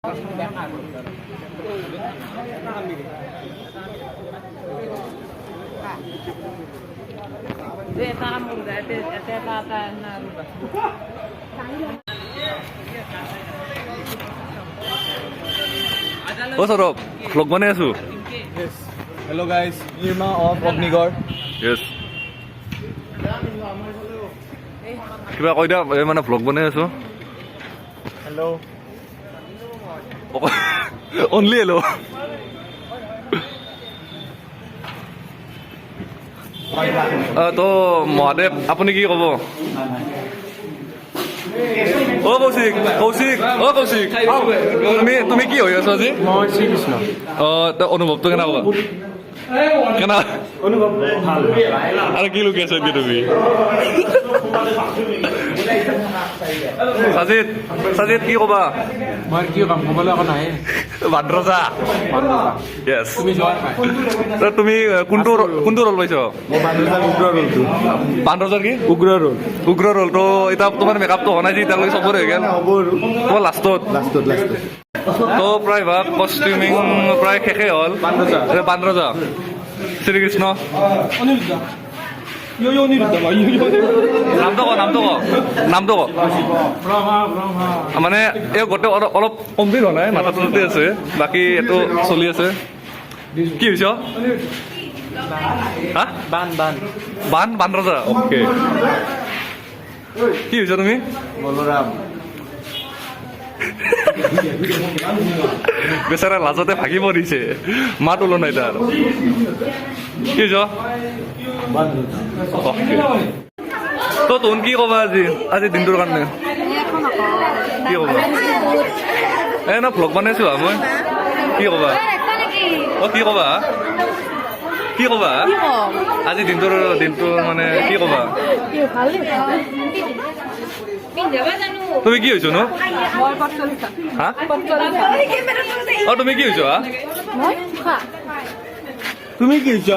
Oh, Saurabh, vlog banai asu. Yes. Hello guys, Nirma of Ognigor. Yes. Kiba কৈ দিয়া মানে vlog banai asu. Hello. Only hello. তো মহাদেৱ আপুনি কি ক'ব? অ কৌশিক কৌশিক অ কৌশিক তুমি কি হৈ আছো আজি? মই শ্ৰীকৃষ্ণ। অনুভৱটো কেনে ক'বা? কেনে অনুভৱ ভাল। আৰু কি লুকি আছো তুমি? সাজিদ সাজিদ কি ক'বা? মই কি কাম ক'বলৈ আকৌ নাহে। বাদ্ৰজা। য়েছ। তুমি কোনটো ৰ'ল পাইছ? মই বান্দৰজাৰ উগ্ৰ ৰোলটো। বান্দৰজাৰ কি? উগ্ৰ ৰোল। উগ্ৰ ৰ'লটো এতিয়া তোমাৰ মেকআপটো হোৱা নাই যে এতিয়ালৈকে চবৰে হৈ গ'ল। হ'ব আৰু তোমাৰ লাষ্টত লাষ্টত তো প্ৰায় ভাগ কষ্টিউমিং প্ৰায় শেষেই হ'ল। বান্দৰজা শ্ৰীকৃষ্ণ নামটো ক মানে এই গোটেই অলপ কমপ্লিট হোৱা নাই, মাথাটো আছে, বাকী এইটো চলি আছে। কি হৈছে? হা বান্দৰজা অ'কে। কি হৈছে তুমি? বলৰাম। বেচাৰা লাজতে ভাগিব দিছে, মাত ওলোৱা নাই তাৰ। কি হৈছে? তো তোন কি ক'বা আজি দিনটোৰ কাৰণে? কি ক'বা? ন ভ্লগ বনাইছো মই। কি ক'বা? কি ক'বা? কি ক'বা আজি দিনটো মানে কি ক'বা? তুমি কি হৈছ নো? হা তুমি কি হৈছ? তুমি কি হৈছা?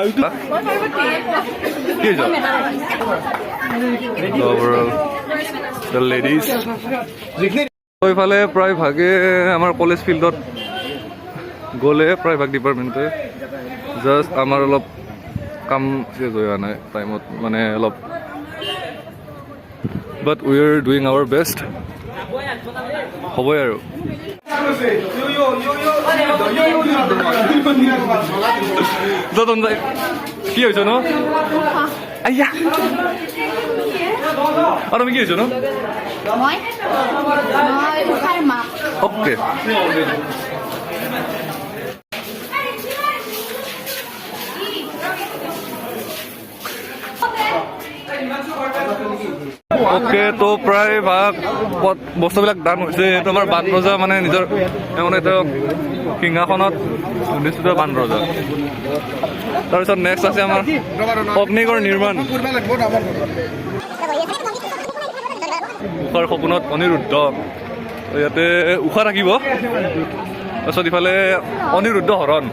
কি হৈছ? লেডিজ এইফালে প্ৰায় ভাগে আমাৰ কলেজ ফিল্ডত গ'লে প্ৰায় ভাগ ডিপাৰ্টমেণ্টে জাষ্ট আমাৰ অলপ কাম চেজ হৈ অহা নাই টাইমত, মানে অলপ but we are doing our best. হ'বই আৰু কি হৈছে ন? আইয়া আৰু তুমি কি হৈছ ন? অ'কে। অ'কে, তো প্ৰায় ভাগ বস্তুবিলাক দান হৈছে। তোমাৰ বান্দৰজা মানে নিজৰ মানে এটা সিংহাসনত নিশ্চিত বান্দৰজা। তাৰপিছত নেক্সট আছে আমাৰ অগ্নিগড় নিৰ্মাণ। উষাৰ সপোনত অনিৰুদ্ধ, ইয়াতে উষা থাকিব। তাৰপিছত ইফালে অনিৰুদ্ধ হৰণ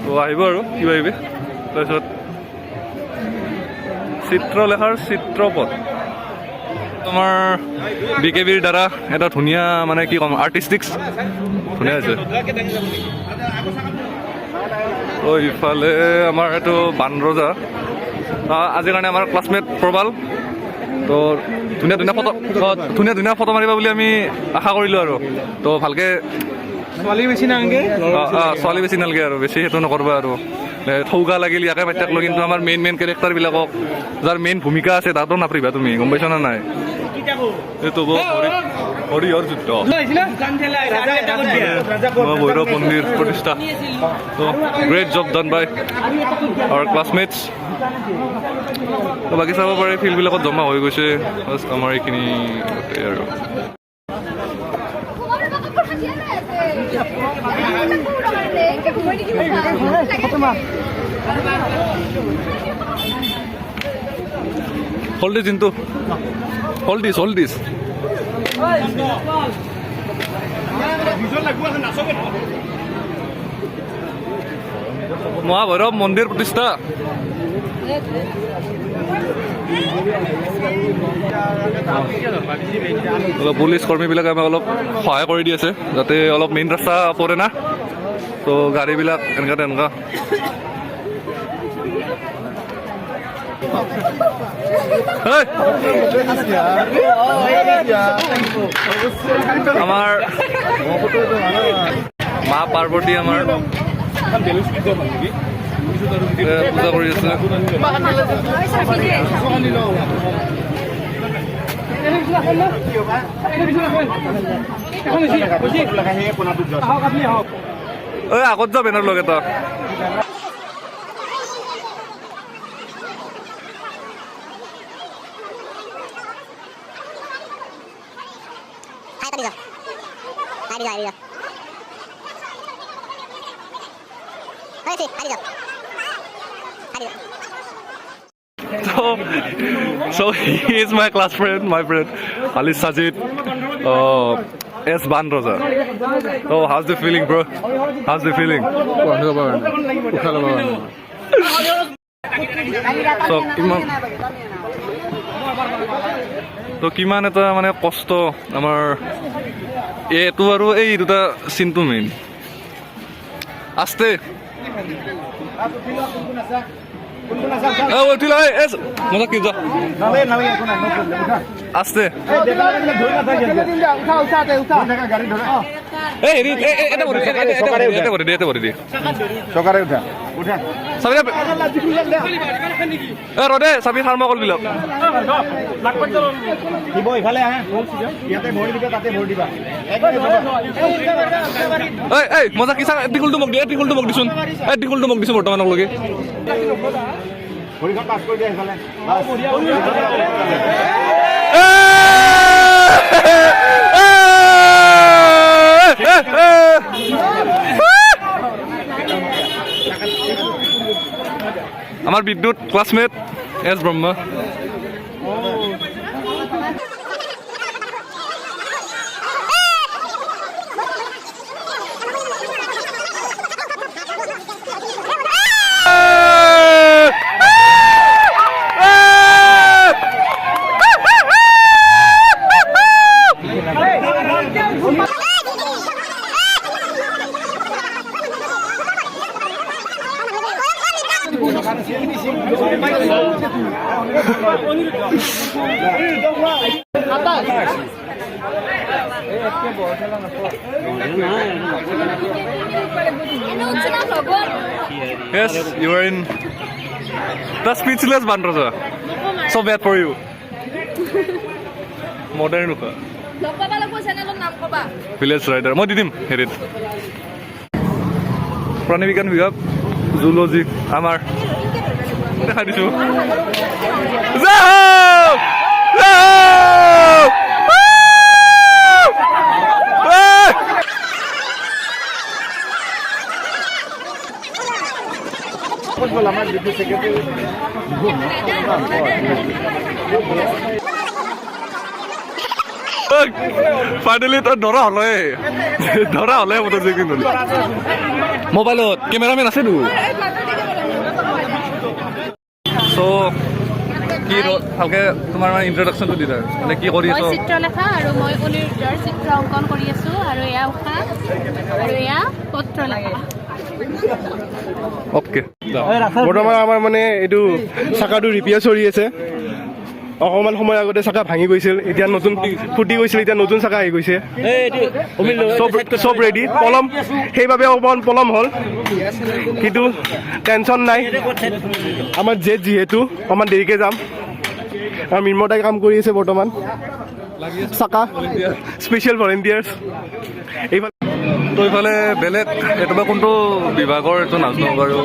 তো আহিব আৰু কিবা কিবি। তাৰপিছত চিত্ৰলেখাৰ চিত্ৰপথ তোমাৰ BKBৰ দ্বাৰা এটা ধুনীয়া মানে কি ক'ম আৰ্টিষ্টিক্স ধুনীয়া হৈছে। তো ইফালে আমাৰ এইটো বান্দৰজা। আজিৰ কাৰণে আমাৰ ক্লাছমেট প্ৰবাল, তো ধুনীয়া ফটো মাৰিবা বুলি আমি আশা কৰিলোঁ আৰু। তো ভালকৈ ছোৱালী বেছি নালাগে আৰু বেছি সেইটো নকৰবা আৰু। ঠৌকা লাগিল ইয়াকে পাত্যাক লৈ, কিন্তু আমাৰ মেইন কেৰেক্টাৰবিলাকক যাৰ মেইন ভূমিকা আছে তাতো নাপৰিবা তুমি, গম পাইছা না নাই? এইটো হৰিহৰ যুদ্ধ ভৈৰৱ মন্দিৰ প্ৰতিষ্ঠা। তো great job done by our classmates. তো বাকী চাব পাৰে ফিল্ডবিলাকত জমা হৈ গৈছে, বাছ আমাৰ এইখিনি আৰু। Hold this into. Hold this. Mahabhairav মন্দিৰ প্ৰতিষ্ঠা। অলপ পুলিচ কৰ্মীবিলাকে আমাক অলপ সহায় কৰি দি আছে যাতে অলপ মেইন ৰাস্তা পৰে না, তো গাড়ীবিলাক এনেকুৱা তেনেকুৱা। আমাৰ মা পাৰ্বতী আমাৰ পূজা কৰি আছে। আগত যা বেনাৰ লগে তই। So he is my class friend, my friend Ali Sajid, S. Bandroza. Oh, how's the feeling, bro? How's the feeling? So কিমান এটা মানে কষ্ট আমাৰ এইটো আৰু এই দুটা চিনটো মেইন। আস্তে আস্তে ৰদে চাবি থাৰ্ম কল বিলাক মজা কিছা টিকুলটো মোক দিয়ে, টিকুলটো মোক দিছোন, টিকুলটো মোক দিছো বৰ্তমানলৈকে। আমার বিদ্যুৎ ক্লাসমেট এস Brahma. Yes, you are in the speechless Bandroza. So bad for you. Modern look. Village rider. Mo didim herit. Prani Vigan Vigab Zoology Amar. দেখা দিছো। যাও যাও ফাইনেলি তই ধৰা হলে মতো মোবাইলত কেমেৰামেন আছে তো। সো কি ভালকে তোমাৰ মানে ইন্ট্ৰডাকচনটো দি তাৰ মানে কি কৰি আছো? মই চিত্ৰলেখা আৰু মই অনিৰুদ্ধৰ চিত্ৰ অংকন কৰি আছো আৰু এয়া উষা আৰু এয়া পত্ৰলেখা। ওকে বৰ্তমান আমাৰ মানে এইটো চাকাটো ৰিপেয়াৰ চলি আছে। অকণমান সময় আগতে চাকা ভাঙি গৈছিল, এতিয়া নতুন ফুটি গৈছিল, এতিয়া নতুন চাকা আহি গৈছে। চব ৰেডি, পলম সেইবাবে অকণমান পলম হ'ল, কিন্তু টেনশ্যন নাই। আমাৰ জেট যিহেতু অকণমান দেৰিকৈ যাম। আৰু মিৰ্মতাই কাম কৰি আছে বৰ্তমান, চাকা স্পেচিয়েল ভলেণ্টিয়াৰ্ছ। এইফালে তো এইফালে বেলেগ এইটো বা কোনটো বিভাগৰ এইটো নাজানো বাৰু।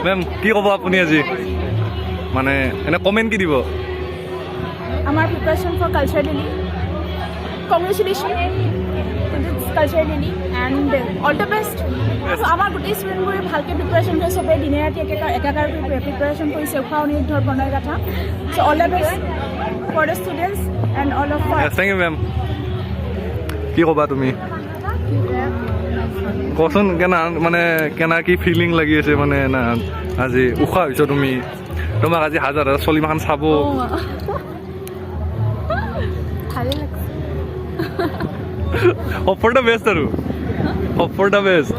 মেম কি ক'ব আপুনি আজি, মানে এনে কমেণ্ট কি দিব? আমাৰ preparation for culture daily, congratulation culturally and all the best আমাৰ গোটেই ষ্টুডেণ্টবোৰে ভালকৈ প্ৰিপেৰেশ্যন কৰি চবেই দিনে ৰাতি একাকাৰ প্ৰিপেৰেশ্যন কৰিছে উষা অনিৰুদ্ধৰ প্ৰণয় গাথা so' all the best for the students and all of thank you ma'am কি ক'বা তুমি কচোন কেনা কি ফিলিং লাগি আছে মানে না আজি উশাহ হৈছ তুমি তোমাক আজি হাজাৰ হাজাৰ চলি মাখান চাব ভালেই লাগিছে hope for the best আৰু hope for the best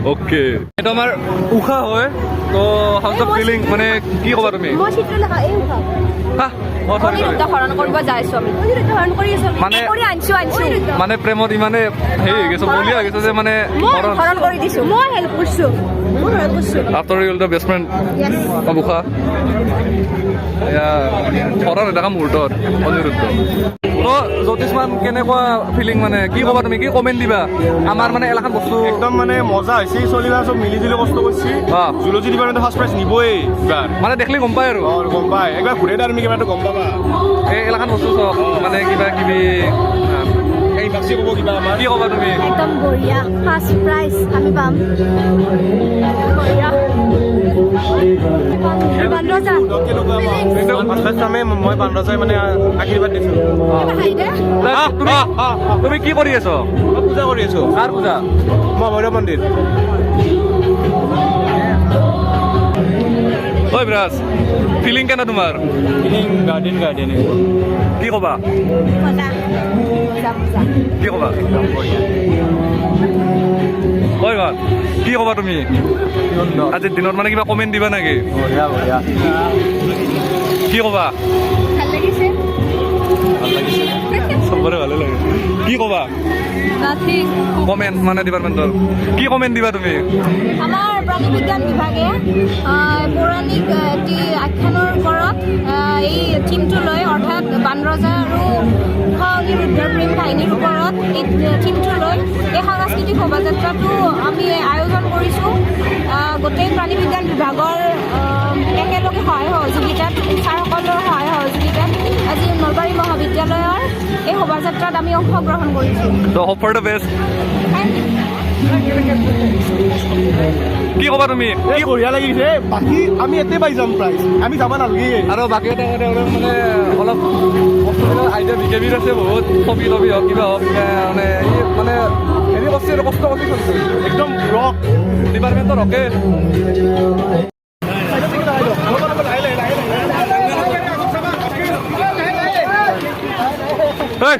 okay এইটো আমাৰ উশাহ হয় তো হাউচ অফ ফিলিং মানে কি ক'বা তুমি মই চিত্ৰলেখা এই উষা হা অঁ চৰি হৰণ কৰিব যাইছোঁ আমি হৰণ কৰি আছোঁ মানে- কৰি আনিছোঁ মানে প্ৰেমত ইমানে হেৰি হৈ গৈছে বলিয়া হৈ গৈছে যে মানে হৰণ কৰি দিছোঁ মই হেল্প কৰিছোঁ after you'll the best friend of Usha এয়া ধৰা নেদেখা মুহূৰ্তত অনিৰুদ্ধ জ্যোতিষমান কেনেকুৱা ফিলিং মানে কি ক'বা তুমি কি কমেণ্ট দিবা আমাৰ মানে এলাকাত বস্তু একদম মানে মজা হৈছে চলিবা চব মিলি জুলি কষ্ট কৰিছে অঁ। জুলজি ডিপাৰ্টমেণ্টে ফাৰ্ষ্ট প্ৰাইজ নিবই এইবাৰ মানে দেখিলে গম পায় আৰু গম পাই একবাৰ ঘূৰে তুমি কিবাটো গম পাবা এই এলাকাত বস্তু চব মানে কিবা কিবি এই বাছি ক'ব কিবা আমাৰ কি ক'বা তুমি একদম বঢ়িয়া ফাৰ্ষ্ট প্ৰাইজ আমি পাম বঢ়িয়া বান্দৰজা মই বান্দৰজাই মানে আশীৰ্বাদ দিছোঁ তুমি কি কৰি আছ মই পূজা কৰি আছোঁ কাৰ পূজা মই ভৈৰৱ মন্দিৰ ঐ বিৰাজ ফিলিং কেনে তোমাৰ গাৰ্ডেন কি ক'বা কি ক'বা ঐ ভাল কি ক'বা তুমি আজিৰ দিনত মানে কিবা কমেণ্ট দিবা নেকি বঢ়িয়া বঢ়িয়া কি ক'বা ভাল লাগিছে চবৰে ভালে লাগে কি ক'বা ৰাতি কমেণ্ট মানে ডিপাৰ্টমেণ্টৰ কি কমেণ্ট দিবা তুমি আমাৰ প্ৰাণী বিজ্ঞান বিভাগে পৌৰাণিক এটি আখ্যানৰ ওপৰত এই থিমটো লৈ অৰ্থাৎ বানৰজা আৰু উষা অনিৰুদ্ধৰ প্ৰেম কাহিনীৰ ওপৰত এই থিমটো লৈ এই সাংস্কৃতিক শোভাযাত্ৰাটো আমি আয়োজন কৰিছোঁ গোটেই প্ৰাণী বিজ্ঞান বিভাগৰ একেলগে সহায় সহযোগিতাত ছাৰসকলৰ সহায় সহযোগিতাত আজি নলবাৰী মহাবিদ্যালয়ৰ এই শোভাযাত্ৰাত আমি অংশগ্ৰহণ কৰিছোঁ ত' হোপ ফৰ দ্য বেষ্ট কি ক'বা তুমি এই বঢ়িয়া লাগিছে বাকী আমি ইয়াতে পাই যাম প্ৰাইজ আমি যাব নালাগে আৰু বাকী এটা মানে অলপ বস্তুবিলাক আইডিয়া বিকেবিৰ আছে বহুত ছবি তবি হওক কিবা হওক মানে এই মানে হেৰি কৰিছে আৰু কষ্ট কৰি চলিছে একদম ৰক ডিপাৰ্টমেণ্টৰ হকে ঐ